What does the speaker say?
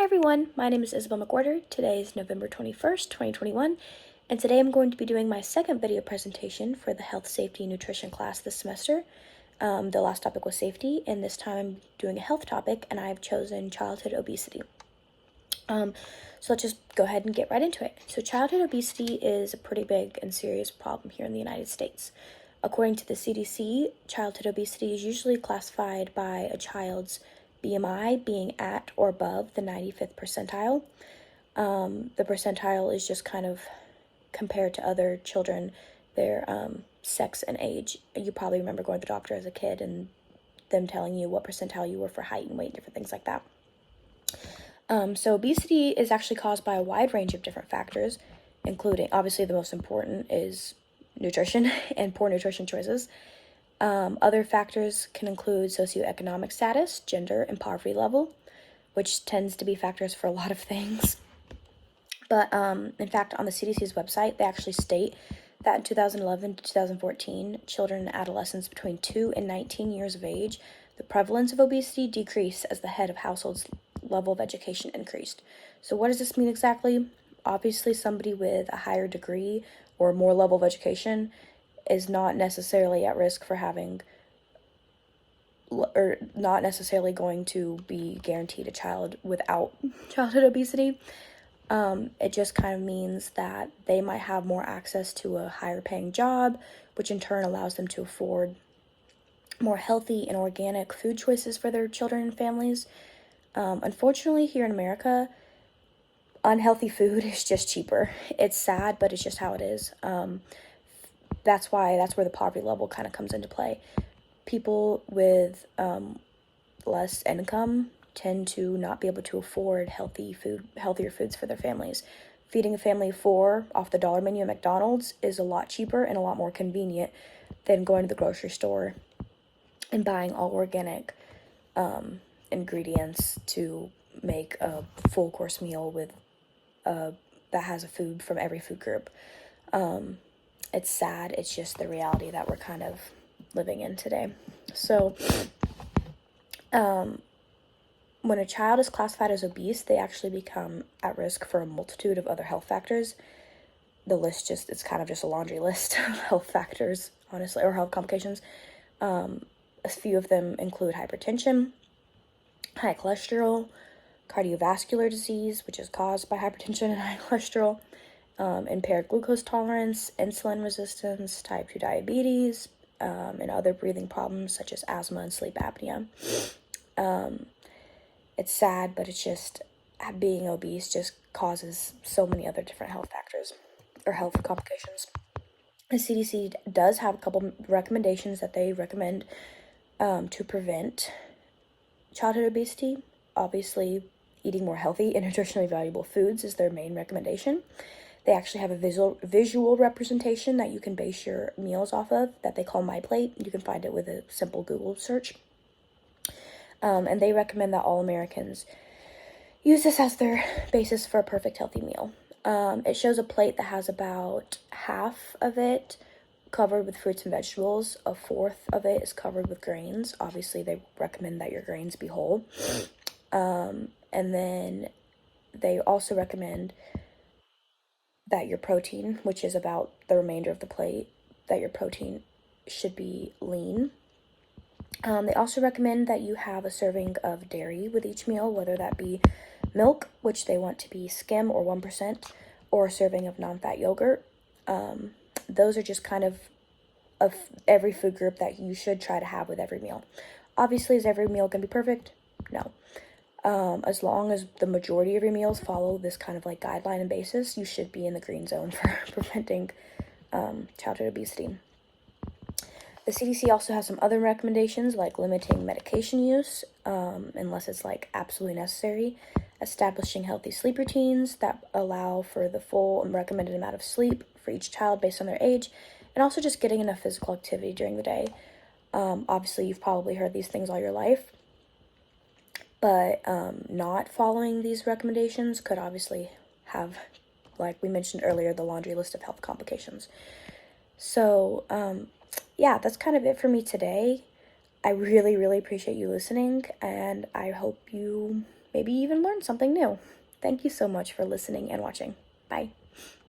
Hi everyone, my name is Isabel McWhorter. Today is November 21st, 2021, and today I'm going to be doing my second video presentation for the Health, Safety, and Nutrition class this semester. The last topic was safety, and this time I'm doing a health topic, and I've chosen childhood obesity. So let's just go ahead and get right into it. So childhood obesity is a pretty big and serious problem here in the United States. According to the CDC, childhood obesity is usually classified by a child's BMI being at or above the 95th percentile. The percentile is just kind of compared to other children, their sex and age. You probably remember going to the doctor as a kid and them telling you what percentile you were for height and weight, different things like that. So obesity is actually caused by a wide range of different factors, including, obviously the most important is nutrition and poor nutrition choices. Other factors can include socioeconomic status, gender, and poverty level, which tends to be factors for a lot of things. But in fact, on the CDC's website, they actually state that in 2011 to 2014, children and adolescents between 2 and 19 years of age, the prevalence of obesity decreased as the head of households' level of education increased. So what does this mean exactly? Obviously, somebody with a higher degree or more level of education is not necessarily at risk for having, or not necessarily going to be guaranteed a child without childhood obesity. It just kind of means that they might have more access to a higher paying job, which in turn allows them to afford more healthy and organic food choices for their children and families. Unfortunately, here in America, unhealthy food is just cheaper. It's sad, but it's just how it is. That's where the poverty level kind of comes into play. People with less income tend to not be able to afford healthier foods for their families. Feeding a family of 4 off the dollar menu at McDonald's is a lot cheaper and a lot more convenient than going to the grocery store and buying all organic ingredients to make a full course meal with that has a food from every food group. It's sad. It's just the reality that we're kind of living in today. So, when a child is classified as obese, they actually become at risk for a multitude of other health factors. It's kind of just a laundry list of health factors, honestly, or health complications. A few of them include hypertension, high cholesterol, cardiovascular disease, which is caused by hypertension and high cholesterol, impaired glucose tolerance, insulin resistance, type 2 diabetes, and other breathing problems such as asthma and sleep apnea. It's sad, but it's just being obese just causes so many other different health factors or health complications. The CDC does have a couple recommendations that they recommend to prevent childhood obesity. Obviously, eating more healthy and nutritionally valuable foods is their main recommendation. They actually have a visual representation that you can base your meals off of that they call My Plate. You can find it with a simple Google search. And they recommend that all Americans use this as their basis for a perfect healthy meal. It shows a plate that has about half of it covered with fruits and vegetables. A fourth of it is covered with grains. Obviously, they recommend that your grains be whole. And then they also recommend that your protein, which is about the remainder of the plate, that your protein should be lean. They also recommend that you have a serving of dairy with each meal, whether that be milk, which they want to be skim or 1%, or a serving of non-fat yogurt. Those are just kind of every food group that you should try to have with every meal. Obviously, is every meal going to be perfect? No. As long as the majority of your meals follow this kind of like guideline and basis, you should be in the green zone for preventing childhood obesity. The CDC also has some other recommendations like limiting medication use unless it's like absolutely necessary, establishing healthy sleep routines that allow for the full and recommended amount of sleep for each child based on their age, and also just getting enough physical activity during the day. Obviously, you've probably heard these things all your life, but not following these recommendations could obviously have, like we mentioned earlier, the laundry list of health complications. So, yeah, that's kind of it for me today. I really, really appreciate you listening, and I hope you maybe even learn something new. Thank you so much for listening and watching. Bye.